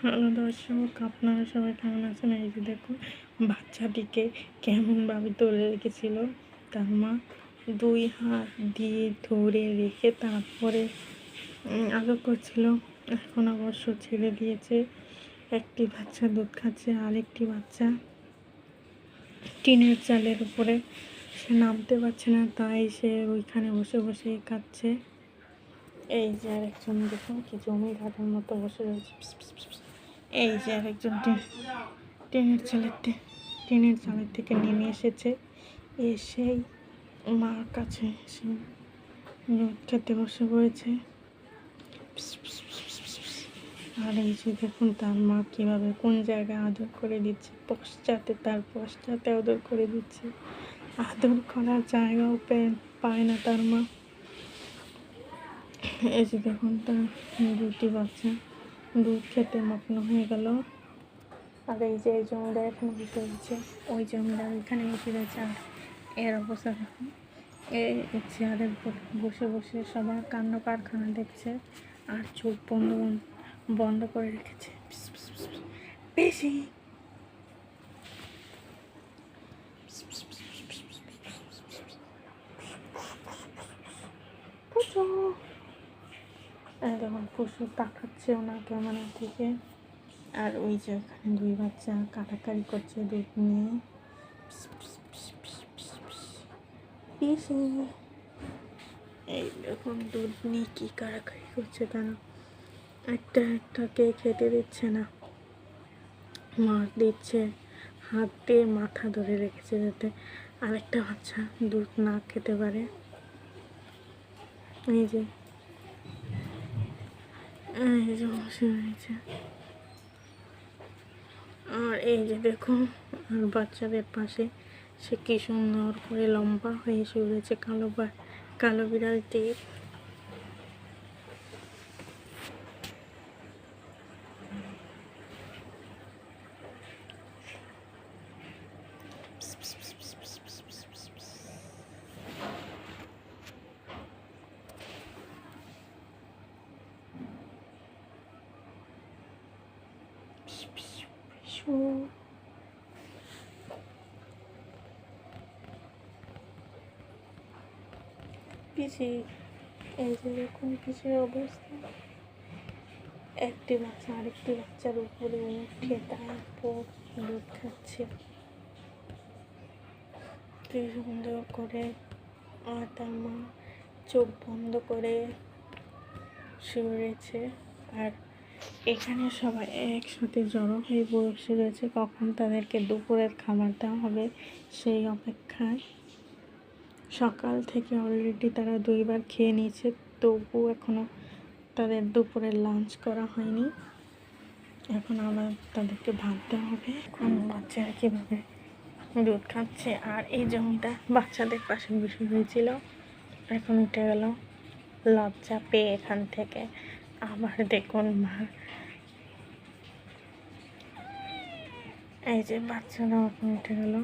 Hello দর্শক, আপনারা সবাই কেমন আছেন? এই যে দেখুন, বাচ্চাটিকে কেমনভাবে তুলে রেখেছিল তার মা। 2 হাত দিয়ে ধরে রেখে তারপরে আদর করছিল। এখন অবশ্য ছেড়ে দিয়েছে। একটি বাচ্চা দুধ খাচ্ছে, আরেকটি বাচ্চা টিনের চালের উপরে। সে নামতে পারছে না, তাই সে ওইখানে বসে বসে খাচ্ছে। এই যে আরেকজন দেখুন কি জমিদারের মতো বসে রয়েছে। এই যে আরেকজন টিনের চালের থেকে নেমে এসেছে, এসেই মার কাছে এসে দুধ খেতে বসে পড়েছে। আর এই যে দেখুন তার মা কীভাবে কোন জায়গায় আদর করে দিচ্ছে, তার পশ্চাতে আদর করে দিচ্ছে। আদর করার জায়গাও পায় না তার মা। এই যে দেখুন তার 2টি বাচ্চা দুধ খেতে মগ্ন হয়ে গেল। আর এই যে এই জমিদার এখানে বসে রয়েছে, ওই জমিদার এখানে বসে রয়েছে। আর এর অবস্থা দেখুন, এই চেয়ারের বসে বসে সবার কাণ্ড কারখানা দেখছে আর চোখ বন্ধ করে রেখেছে। বেশি দেখুন পশু তাকাচ্ছে ওনার ক্যামেরার দিকে। আর ওই যে ওখানে 2 বাচ্চা কাটাকাটি করছে দুধ নিয়ে। এই দেখুন দুধ নিয়ে কী কাড়াকাড়ি করছে তারা। একটাকে খেতে দিচ্ছে না, মার দিচ্ছে, হাত দিয়ে মাথা ধরে রেখেছে যাতে আরেকটা বাচ্চা দুধ না খেতে পারে। এই যে বসে রয়েছে। আর এই যে দেখুন, আর বাচ্চাদের পাশে সে কি সুন্দর করে লম্বা হয়ে এসে রয়েছে কালো বিড়ালটি। পিসি, এই যে দেখুন পিসির অবস্থা। একটি বাচ্চা আরেকটি বাচ্চার উপরে উঠে তারপর দুধ খাচ্ছে কি সুন্দর করে। আর তার মা চোখ বন্ধ করে শুয়ে রয়েছে। আর এখানে সবাই একসাথে জড়ো হয়ে বসে রয়েছে, কখন তাদেরকে দুপুরের খাবার দেওয়া হবে সেই অপেক্ষায়। সকাল থেকে অলরেডি তারা 2 বার খেয়ে নিয়েছে, তবু এখনও তাদের দুপুরের লাঞ্চ করা হয়নি। এখন আবার তাদেরকে ভাত দেওয়া হবে। এখন বাচ্চারা কীভাবে দুধ খাচ্ছে। আর এই জমিদার বাচ্চাদের পাশে বসে হয়েছিল, এখন উঠে গেল লজ্জা পেয়ে এখান থেকে। আবার দেখুন মা, এই যে বাচ্চারাও এখন উঠে গেল।